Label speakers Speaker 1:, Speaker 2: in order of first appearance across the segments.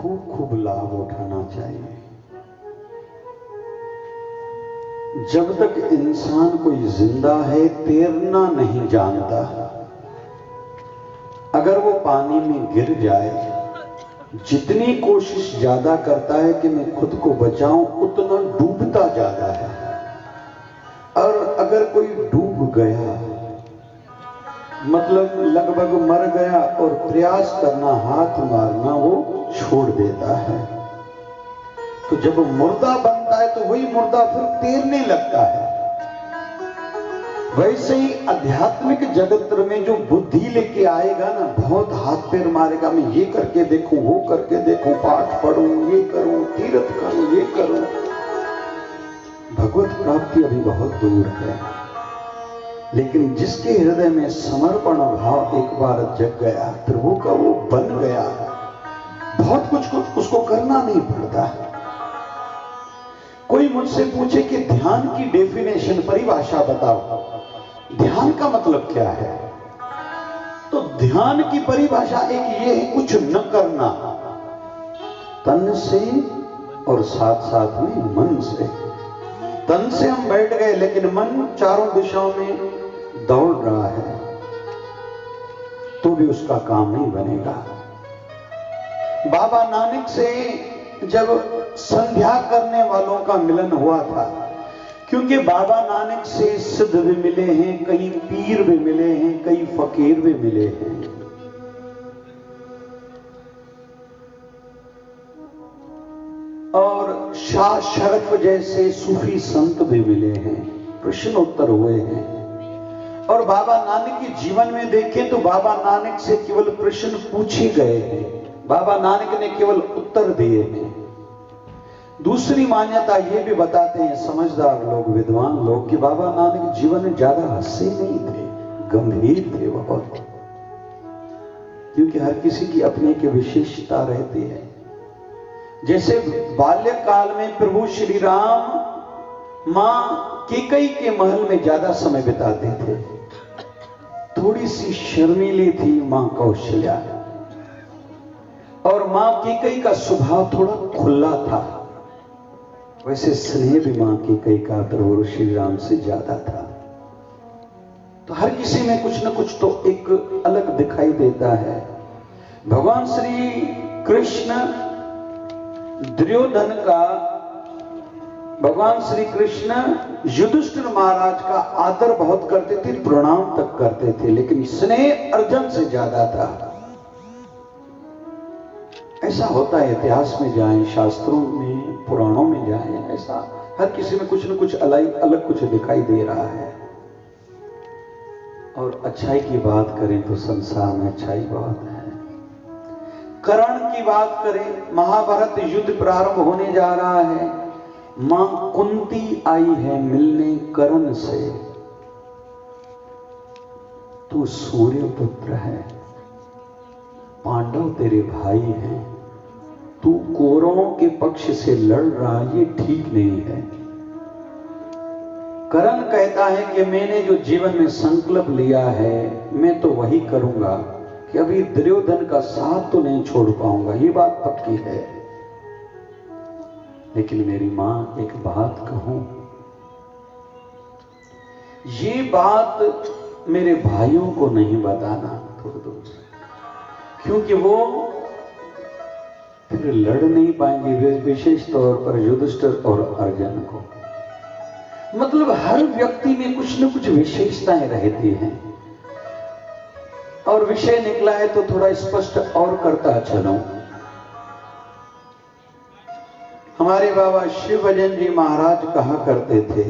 Speaker 1: खूब खूब लाभ उठाना चाहिए। जब तक इंसान कोई जिंदा है, तैरना नहीं जानता, अगर वो पानी में गिर जाए, जितनी कोशिश ज्यादा करता है कि मैं खुद को बचाऊं, उतना डूबता ज्यादा है। और अगर कोई डूब गया, मतलब लगभग मर गया, और प्रयास करना, हाथ मारना वो छोड़ देता है। तो जब मुर्दा बनता है तो वही मुर्दा फिर तैरने लगता है। वैसे ही आध्यात्मिक जगत में जो बुद्धि लेके आएगा ना, बहुत हाथ पैर मारेगा, मैं ये करके देखूं, वो करके देखूं, पाठ पढ़ूं, ये करूं, तीर्थ करूं, ये करूं, भगवत प्राप्ति अभी बहुत दूर है। लेकिन जिसके हृदय में समर्पण भाव एक बार जग गया, प्रभु का वो बन गया, बहुत कुछ उसको करना नहीं पड़ता। कोई मुझसे पूछे कि ध्यान की डेफिनेशन, परिभाषा बताओ, ध्यान का मतलब क्या है? तो ध्यान की परिभाषा एक ये है, कुछ न करना, तन से और साथ साथ में मन से। तन से हम बैठ गए, लेकिन मन चारों दिशाओं में दौड़ रहा है, तो भी उसका काम नहीं बनेगा। बाबा नानक से जब संध्या करने वालों का मिलन हुआ था, क्योंकि बाबा नानक से सिद्ध भी मिले हैं, कई पीर भी मिले हैं, कई फकीर भी मिले हैं, और शाह शरफ जैसे सूफी संत भी मिले हैं, प्रश्न उत्तर हुए हैं। और बाबा नानक के जीवन में देखें तो बाबा नानक से केवल प्रश्न पूछे गए हैं, बाबा नानक ने केवल उत्तर दिए हैं। दूसरी मान्यता ये भी बताते हैं समझदार लोग, विद्वान लोग, कि बाबा नानक जीवन में ज्यादा हंसे नहीं थे, गंभीर थे बहुत, क्योंकि हर किसी की अपनी की विशेषता रहती है। जैसे बाल्यकाल में प्रभु श्री राम मां कैकेयी के महल में ज्यादा समय बिताते थे। थोड़ी सी शर्मीली थी मां कौशल्या, और मां कैकेयी का स्वभाव थोड़ा खुला था। वैसे स्नेह भी मां कैकेयी का प्रभु श्री राम से ज्यादा था। तो हर किसी में कुछ न कुछ तो एक अलग दिखाई देता है। भगवान श्री कृष्ण दुर्योधन का, भगवान श्री कृष्ण युधिष्ठिर महाराज का आदर बहुत करते थे, प्रणाम तक करते थे, लेकिन स्नेह अर्जुन से ज्यादा था। ऐसा होता है, इतिहास में जाएं, शास्त्रों में, पुराणों में जाएं, ऐसा हर किसी में कुछ न कुछ अलग कुछ दिखाई दे रहा है। और अच्छाई की बात करें तो संसार में अच्छाई बहुत है। कर्ण की बात करें, महाभारत युद्ध प्रारंभ होने जा रहा है, मां कुंती आई है मिलने कर्ण से। तू सूर्य पुत्र है, पांडव तेरे भाई हैं, तू कौरवों के पक्ष से लड़ रहा, ये ठीक नहीं है। कर्ण कहता है कि मैंने जो जीवन में संकल्प लिया है, मैं तो वही करूंगा, कि अभी दुर्योधन का साथ तो नहीं छोड़ पाऊंगा, ये बात पक्की है। लेकिन मेरी मां, एक बात कहूं, ये बात मेरे भाइयों को नहीं बताना थोड़ी दूर से, क्योंकि वो फिर लड़ नहीं पाएंगे, विशेष तौर पर युधिष्ठिर और अर्जुन को। मतलब हर व्यक्ति में कुछ न कुछ विशेषताएं रहती हैं। और विषय निकला है तो थोड़ा स्पष्ट और करता चलूं। हमारे बाबा शिव भजन जी महाराज कहा करते थे,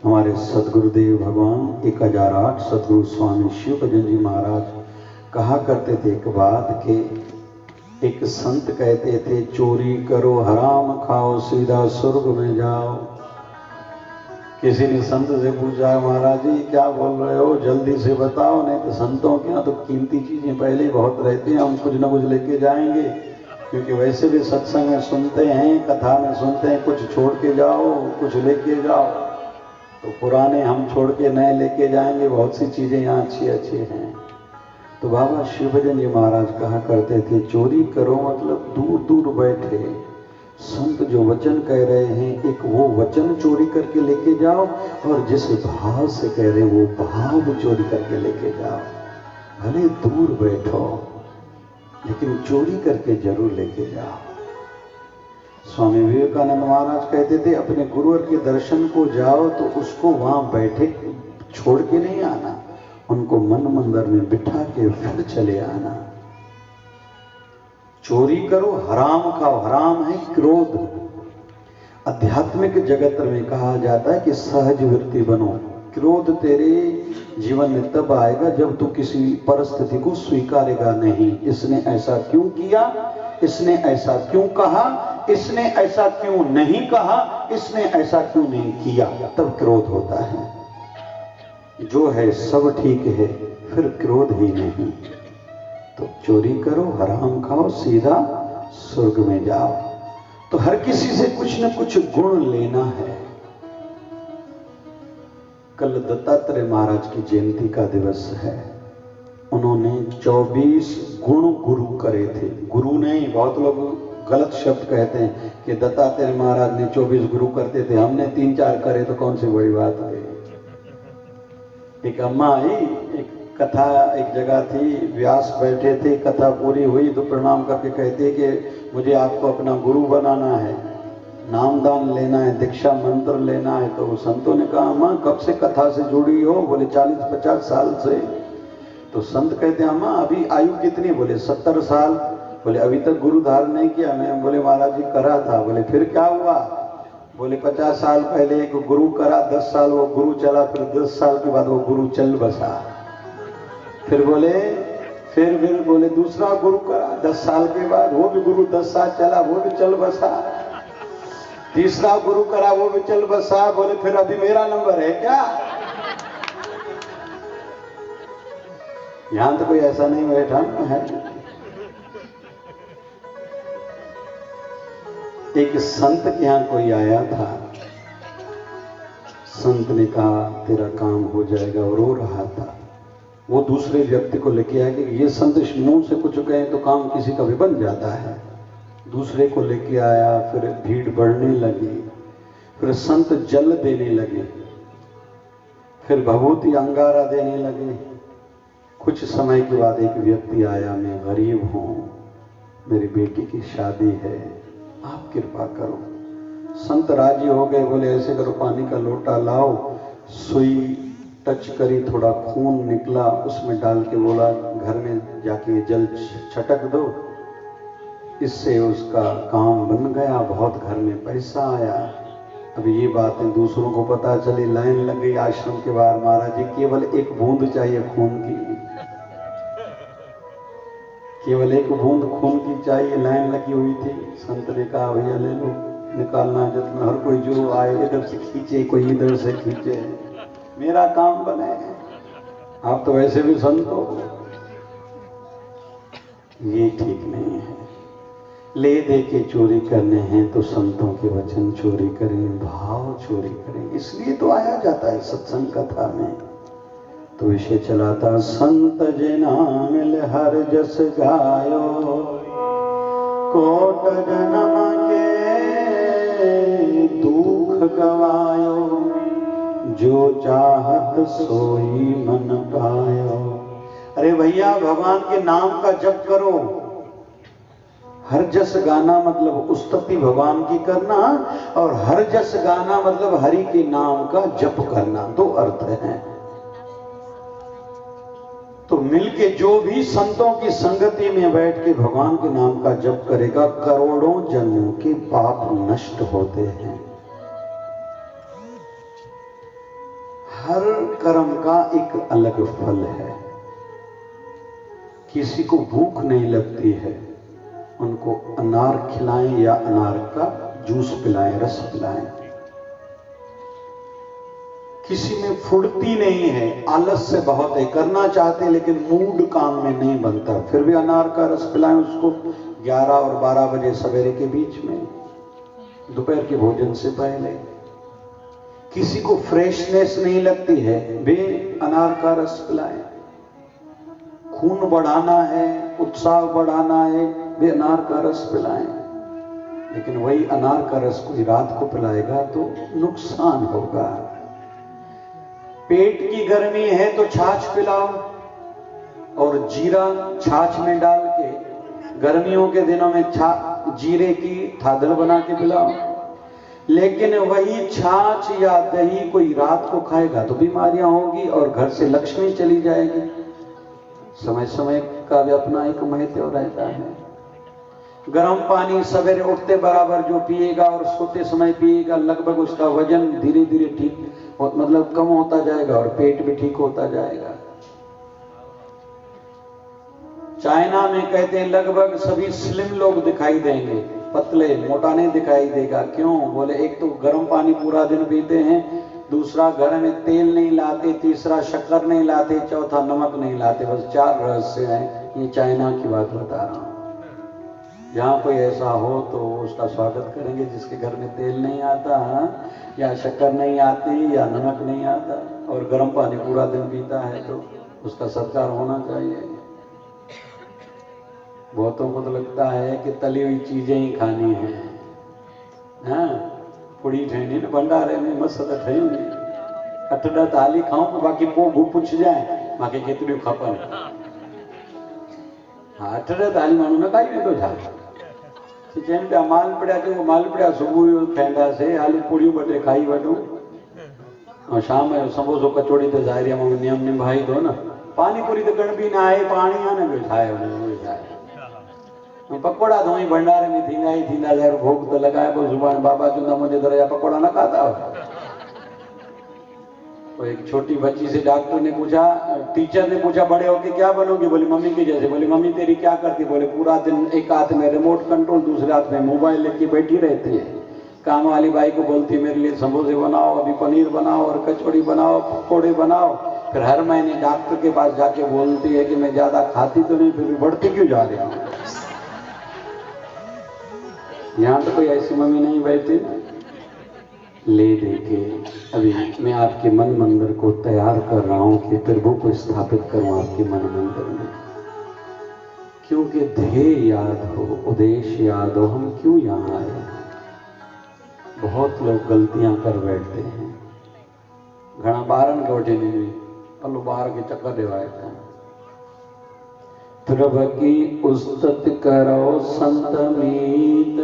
Speaker 1: हमारे सदगुरुदेव भगवान 1008 सदगुरु स्वामी शिव भजन जी महाराज कहा करते थे एक बात, के एक संत कहते थे, चोरी करो हराम खाओ सीधा स्वर्ग में जाओ। किसी ने संत से पूछा, महाराज जी क्या बोल रहे हो, जल्दी से बताओ, नहीं तो संतों के यहाँ तो कीमती चीजें पहले ही बहुत रहती हैं, हम कुछ न कुछ लेके जाएंगे, क्योंकि वैसे भी सत्संग में सुनते हैं, कथा में सुनते हैं, कुछ छोड़ के जाओ, कुछ लेके जाओ। तो पुराने हम छोड़ के नए लेके जाएंगे, बहुत सी चीजें यहाँ अच्छी अच्छी हैं। तो बाबा शिवभजन जी महाराज कहा करते थे, चोरी करो मतलब दूर दूर बैठे संत जो वचन कह रहे हैं, एक वो वचन चोरी करके लेके जाओ, और जिस भाव से कह रहे वो भाव चोरी करके लेके जाओ। भले दूर बैठो लेकिन चोरी करके जरूर लेके जाओ। स्वामी विवेकानंद महाराज कहते थे, अपने गुरुवर के दर्शन को जाओ तो उसको वहां बैठे छोड़ के नहीं आना, उनको मन मंदिर में बिठा के फिर चले आना। चोरी करो, हराम खाओ। हराम है क्रोध। आध्यात्मिक जगत में कहा जाता है कि सहज वृत्ति बनो। क्रोध तेरे जीवन में तब आएगा जब तू किसी परिस्थिति को स्वीकारेगा नहीं। इसने ऐसा क्यों किया, इसने ऐसा क्यों कहा, इसने ऐसा क्यों नहीं कहा, इसने ऐसा क्यों नहीं किया, तब क्रोध होता है। जो है सब ठीक है, फिर क्रोध ही नहीं। तो चोरी करो, हराम खाओ, सीधा स्वर्ग में जाओ। तो हर किसी से कुछ न कुछ गुण लेना है। कल दत्तात्रेय महाराज की जयंती का दिवस है। उन्होंने 24 गुण गुरु करे थे। गुरु नहीं, बहुत लोग गलत शब्द कहते हैं कि दत्तात्रेय महाराज ने 24 गुरु करते थे, हमने 3-4 करे तो कौन सी बड़ी बात है। एक अम्मा आई, एक कथा एक जगह थी, व्यास बैठे थे, कथा पूरी हुई तो प्रणाम करके कहते कि मुझे आपको अपना गुरु बनाना है, नामदान लेना है, दीक्षा मंत्र लेना है। तो संतों ने कहा, अम्मा कब से कथा से जुड़ी हो? बोले 40-50 साल से। तो संत कहते हैं, अम्मा अभी आयु कितनी? बोले 70 साल। बोले अभी तक गुरु धारण नहीं किया? मैं बोले महाराज जी करा था। बोले फिर क्या हुआ? बोले 50 साल पहले एक गुरु करा, 10 साल वो गुरु चला, फिर 10 साल के बाद वो गुरु चल बसा। फिर बोले फिर बोले दूसरा गुरु करा 10 साल के बाद, वो भी गुरु 10 साल चला, वो भी चल बसा। तीसरा गुरु करा, वो भी चल बसा। बोले फिर अभी मेरा नंबर है क्या? यहां तो कोई ऐसा नहीं बैठा है। एक संत के यहां कोई आया था। संत ने कहा तेरा काम हो जाएगा, और रो रहा था। वो दूसरे व्यक्ति को लेके आया कि ये संत मुंह से कुछ कहे तो काम किसी का भी बन जाता है। दूसरे को लेके आया, फिर भीड़ बढ़ने लगी, फिर संत जल देने लगे, फिर भभूति अंगारा देने लगे। कुछ समय के बाद एक व्यक्ति आया, मैं गरीब हूं, मेरी बेटी की शादी है, आप कृपा करो। संत राजी हो गए, बोले ऐसे करो, पानी का लोटा लाओ, सुई टच करी, थोड़ा खून निकला, उसमें डाल के बोला घर में जाके जल छटक दो, इससे उसका काम बन गया, बहुत घर में पैसा आया। अब ये बातें दूसरों को पता चली, लाइन लग गई आश्रम के बाहर। महाराज जी केवल एक बूंद चाहिए खून की, केवल एक बूंद खून की चाहिए। लाइन लगी हुई थी। संत ने कहा भैया ले लो, निकालना जितना, हर कोई जो आए इधर से खींचे, कोई इधर से खींचे, मेरा काम बने। आप तो वैसे भी संत हो। ये ठीक नहीं है। ले दे के चोरी करने हैं तो संतों के वचन चोरी करें, भाव चोरी करें। इसलिए तो आया जाता है सत्संग कथा में। तो विषय चलाता, संत जना मिल हर जस गायो, कोट जन्म के दुख गवायो, जो चाहत सोई मन पायो। अरे भैया भगवान के नाम का जप करो। हर जस गाना मतलब उस्तति भगवान की करना, और हर जस गाना मतलब हरि के नाम का जप करना। दो अर्थ हैं। तो मिलके जो भी संतों की संगति में बैठ के भगवान के नाम का जप करेगा, करोड़ों जन्मों के पाप नष्ट होते हैं। हर कर्म का एक अलग फल है। किसी को भूख नहीं लगती है, उनको अनार खिलाएं या अनार का जूस पिलाएं, रस पिलाएं। किसी में फुर्ती नहीं है, आलस्य बहुत है, करना चाहते लेकिन मूड काम में नहीं बनता, फिर भी अनार का रस पिलाएं उसको 11 और 12 बजे सवेरे के बीच में, दोपहर के भोजन से पहले। किसी को फ्रेशनेस नहीं लगती है, वे अनार का रस पिलाएं। खून बढ़ाना है, उत्साह बढ़ाना है, वे अनार का रस पिलाएं। लेकिन वही अनार का रस कोई रात को पिलाएगा तो नुकसान होगा। पेट की गर्मी है तो छाछ पिलाओ, और जीरा छाछ में डाल के गर्मियों के दिनों में जीरे की थादल बना के पिलाओ। लेकिन वही छाछ या दही कोई रात को खाएगा तो बीमारियां होगी और घर से लक्ष्मी चली जाएगी। समय समय का भी अपना एक महत्व रहता है। गर्म पानी सवेरे उठते बराबर जो पिएगा और सोते समय पिएगा, लगभग उसका वजन धीरे धीरे ठीक मतलब कम होता जाएगा और पेट भी ठीक होता जाएगा। चाइना में कहते हैं लगभग सभी स्लिम लोग दिखाई देंगे, पतले मोटा नहीं दिखाई देगा। क्यों? बोले एक तो गर्म पानी पूरा दिन पीते हैं, दूसरा घर में तेल नहीं लाते, तीसरा शक्कर नहीं लाते, चौथा नमक नहीं लाते। बस 4 रहस्य हैं। ये चाइना की बात बता रहा हूं। जहां कोई ऐसा हो तो उसका स्वागत करेंगे जिसके घर में तेल नहीं आता, या शक्कर नहीं आती, या नमक नहीं आता, और गर्म पानी पूरा दिन पीता है तो उसका सत्कार होना चाहिए। बहुतों को तो लगता है कि तली हुई चीजें ही खानी है। हाँ, पुड़ी ठहनी न भंडारे में मस्त ठही हुई 8-10 थाली खाऊं, बाकी को पूछ जाए बाकी केतरी खपन। हाँ, 8-10 थाली मानू न खाई वेंदो छा। चैन पिया माल पड़ा तो माल पड़ा सुबुह खाईंदा से आलू पूड़ियूं 2-3 खाई वठूं, और शाम जो समोसो कचौड़ी तो ज़ाहिर है नियम निभाई दो न। पानी पूरी तो गणबी ना आहे, पाणी आहे न, ॿियो छा आहे हुन में। पकोड़ा तो वही भंडारे में थींदा ही थींदा, ज़ाहिर भोग तो लगाए पोइ सुभाणे बाबा चवंदा मुंहिंजे दर जा पकोड़ा न खाता हो। तो एक छोटी बच्ची से डॉक्टर ने पूछा, टीचर ने पूछा बड़े होके क्या बनोगे? बोली मम्मी की जैसे। बोली मम्मी तेरी क्या करती? बोले पूरा दिन एक हाथ में रिमोट कंट्रोल, दूसरे हाथ में मोबाइल लेके बैठी रहती है। काम वाली बाई को बोलती मेरे लिए समोसे बनाओ, अभी पनीर बनाओ, और कचौड़ी बनाओ, पकौड़े बनाओ। फिर हर महीने डॉक्टर के पास जाके बोलती है कि मैं ज्यादा खाती तो नहीं, फिर भी बढ़ती क्यों जा रही हूँ। यहाँ तो कोई ऐसी मम्मी नहीं बैठी ना। ले देके अभी मैं आपके मन मंदिर को तैयार कर रहा हूं कि प्रभु को स्थापित करूं आपके मन मंदिर में। क्योंकि ध्येय याद हो, उद्देश्य याद हो, हम क्यों यहाँ आए। बहुत लोग गलतियां कर बैठते हैं। घना बारन के वठे नहीं हुई अल्लू बार के चक्कर देवाए थे। प्रभु की उस्तत करो संत मीत,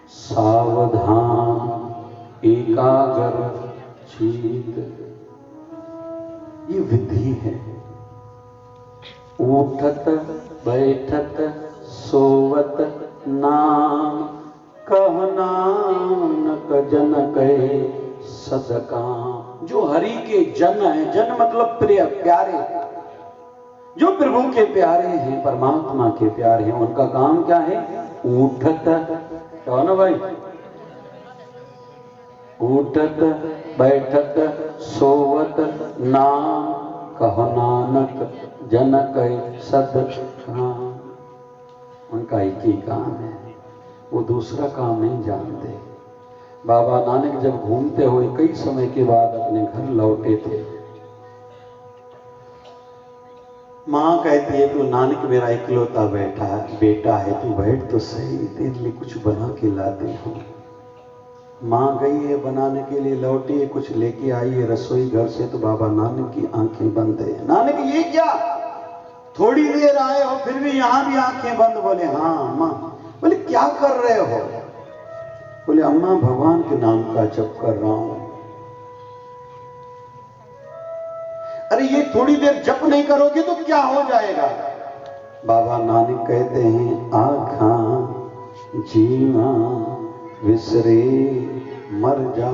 Speaker 1: सावधान एकाग्र चित। ये विधि है। उठत बैठत सोवत नाम, कह नानक जन कहे सदकाम। जो हरि के जन है, जन मतलब प्रिय प्यारे, जो प्रभु के प्यारे हैं, परमात्मा के प्यारे हैं, उनका काम क्या है? उठत, कहो ना भाई, उठत बैठत सोवत नाम, कहो नानक जन कहे सदकाम। उनका एक ही काम है, वो दूसरा काम नहीं जानते। बाबा नानक जब घूमते हुए कई समय के बाद अपने घर लौटे थे, माँ कहती है तू नानक मेरा इकलौता बेटा है, तू बैठ तो सही, तेरे लिए कुछ बना के लाते हो। माँ गई है बनाने के लिए, लौटी है, कुछ लेके आई है रसोई घर से, तो बाबा नानक की आंखें बंद है। नानक ये क्या, थोड़ी देर आए हो फिर भी यहां भी आंखें बंद। बोले हाँ माँ। बोले क्या कर रहे हो? बोले अम्मा भगवान के नाम का जप कर रहा हूं। अरे ये थोड़ी देर जप नहीं करोगे तो क्या हो जाएगा? बाबा नानक कहते हैं आँखा जीवा विसरे मर जा।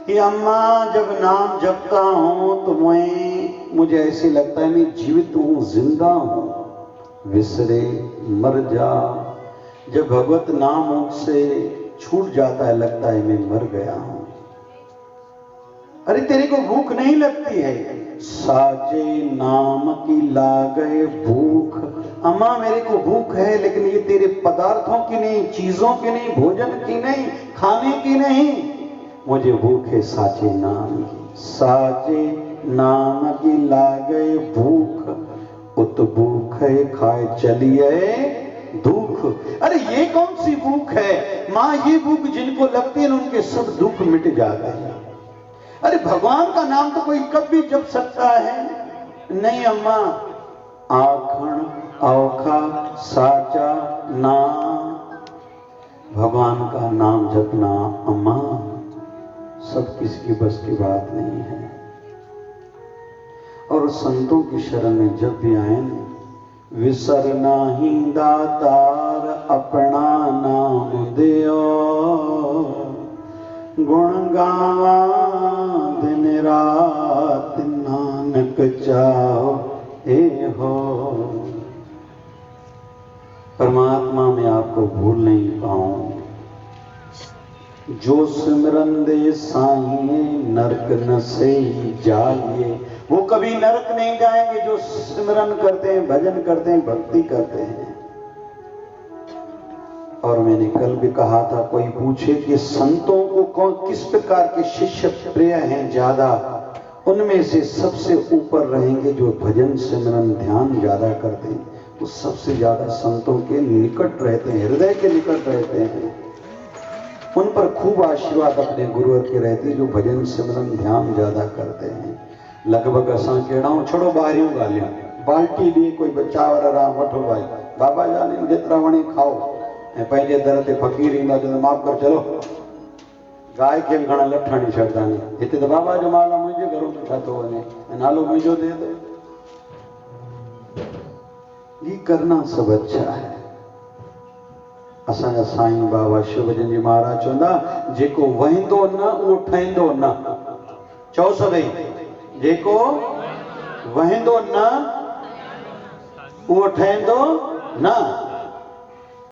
Speaker 1: कि अम्मा जब नाम जपता हूं तो मुझे ऐसे लगता है मैं जीवित हूं, जिंदा हूं। विसरे मर जा, जब भगवत नाम मुझसे छूट जाता है लगता है मैं मर गया हूं। अरे तेरे को भूख नहीं लगती है? साचे नाम की लागे भूख। अम्मा मेरे को भूख है, लेकिन ये तेरे पदार्थों की नहीं, चीजों की नहीं, भोजन की नहीं, खाने की नहीं, मुझे भूख है साचे नाम की। साचे नाम की लागे भूख, पुत भूख है खाए चलिए दुख। अरे ये कौन सी भूख है माँ? ये भूख जिनको लगती है उनके सब दुख मिट जाते हैं। अरे भगवान का नाम तो कोई कब भी जप सकता है? नहीं अम्मा, आखण औखा साचा ना, भगवान का नाम जपना अम्मा सब किसी की बस की बात नहीं है। और संतों की शरण में जब भी आए न, विसरना ही दातार अपना नाम दियो, गुण गावा दिन रात नानक चाहो हे हो। परमात्मा में आपको भूल नहीं पाऊं, जो सिमरन दे साईं नरक न से जाइए। वो कभी नरक नहीं जाएंगे जो सिमरन करते हैं, भजन करते हैं, भक्ति करते हैं। और मैंने कल भी कहा था, कोई पूछे कि संतों को कौन किस प्रकार के शिष्य प्रिय हैं ज्यादा, उनमें से सबसे ऊपर रहेंगे जो भजन सिमरन ध्यान ज्यादा करते हैं। वो सबसे ज्यादा संतों के निकट रहते हैं, हृदय के निकट रहते हैं। उन पर खूब आशीर्वाद अपने गुरुवर के रहते हैं जो भजन सिमरन ध्यान ज्यादा करते हैं। लगभग असां कहिड़ा छोड़ो ॿाहिरियूं ॻाल्हियूं, बाल्टी लिए कोई बच्चा और आराम वठो भाई, बाबा जान जेतिरा वणे खाओ, ऐं पंहिंजे दर ते फ़क़ीर ईंदा चवंदा माफ़ कर चलो, गाय खे बि घणा लठ हणी छॾंदा नी, हिते त बाबा जो माल आहे, मुंहिंजे घरों छा थो वञे, ऐं नालो मुंहिंजो थिए थो। ये करना सब अच्छा है। असांजा साईं बाबा शिवजन जी महाराज चवंदा, जेको वहंदो न उहो ठहंदो न। चओ सभई, जेको वहंदो न उहो ठहंदो न।